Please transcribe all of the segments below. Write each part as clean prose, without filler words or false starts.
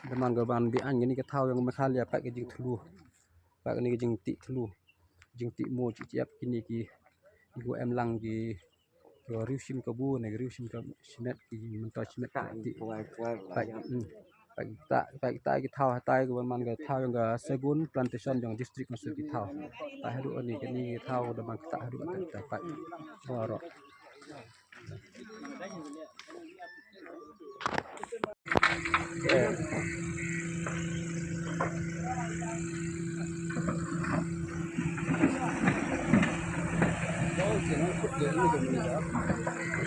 Deman gaban bi an gini ke thau yang makhalia pak ke jing thulu. Pak ni ke jing ti thulu. Jing ti mo ci ciap kini ki igu em lang ki riu sim ka bu ne riu sim ka simet ki mentoy simet ti. Pak kita ki thau hatai ke man ke thau yang ga Segun Plantation yang distrik masuk ki thau. Pak hadu ni ke ni thau deman kita hadu ta pak. Oro.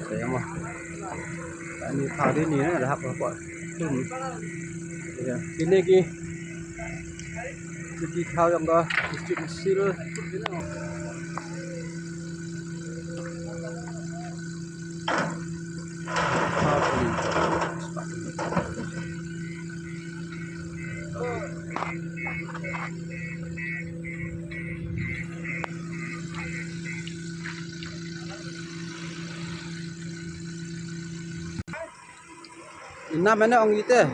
Saya mah. Ini hari ni ada apa buat? Ya, ini ki jadi hal yang dah distrik Mesir. Ina mana orang kita?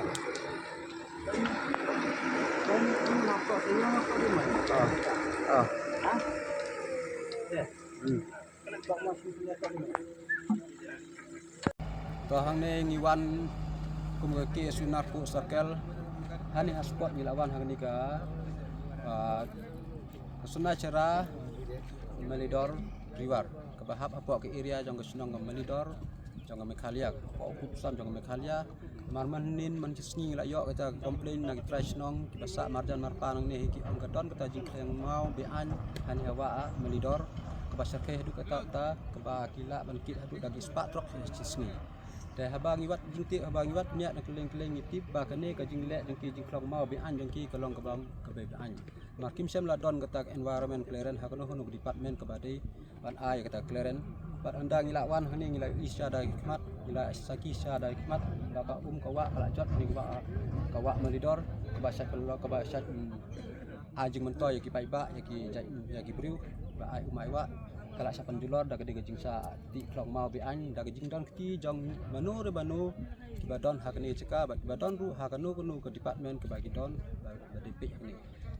Tohang ni ngiwan kumke sunar pu circle hani spot gilawan hang ni ka sunai cara Melidor River kebahap apa ke area jong ke sunong Melidor jong ke Mekhalia apa kupusan jong ke Mekhalia marman nin man cisni la yo kita komplain nak trash nong ki basa marjan marpa nang ni ki angkadon kita jing yang mau bean hani hawa Melidor ke basar ke hidup kata ta ke ba kila ban kit hadu dagi spa trok cisni dah habang iwat jingti habang iwat nya nak keleng-keleng itip ba kane ka jing lek jing ki jing klong mau bean jing ki kolong ke bang ke bean makim sem la don kata environment clearance hakono hono department ke badai ban ai kata clearance bat anda ngila wan hani ngila isya da hikmat ngila saki isya da hikmat bapa kawa kala jot ni kawa Melidor ke bahasa kalau ke bahasa ajing mentoy ki paiba ya ki briu ba ai umai wa kala sapan julor da gede jing sa ti klong mau bean da jing don ki jong manu re banu ki badon hakni ceka ba badon ru hakanu kunu ke department ke bagi don ba dipik ni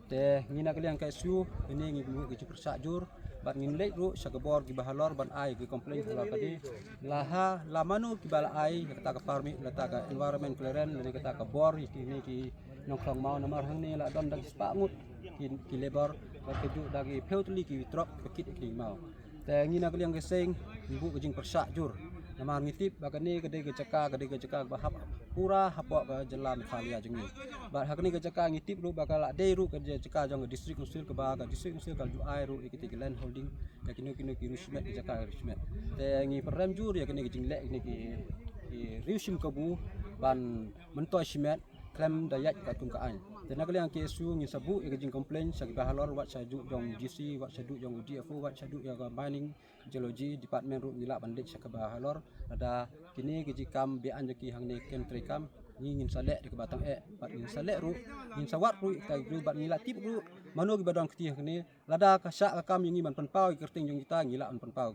teh ngina kalian kai su ini ngibu ke persak jur bat ngin lek ru sakabor ki bahalor ban ai ki komplain kala tadi laha lamanu ki bala ai kata ka parmi kata ka environment clearance ni kata ka bor ini ki nongklong mau nomor hang ni la don dak spamut ki labor bat keju dagi peutli ki trok pekit ki mau teh ngina kalian geseng ngibu ke jing persak jur nama ngitip bakani gede ke ceka bahap pura hapok ke jelam Mekhalia jeng ni bat hakni ke ceka ngitip ru bakal ade ru ke ceka jong distrik usil ke baga distrik usil kal du ai ru ikiti land holding ya kinu ki rusmet ke ceka rusmet te ngi perem jur ya kini ke jing lek ni ki riusim kebu ban mentoy simet klem dayat ka tungkaan te nak liang ki su ngi sabu ke jing komplain sagi bahalor wat saju jong GC wat saju jong UDFO wat saju ya mining geology department ru ngila bandit sakaba halor ada kini kijikam bean jeki hang ni kem trekam ngin salek di batang bat ngin salek ru ngin sawat ru ka ru bat ngila tip ru mano ki badang keti hang ni lada kasak kam ngi man penpau kerting jong kita ngila an penpau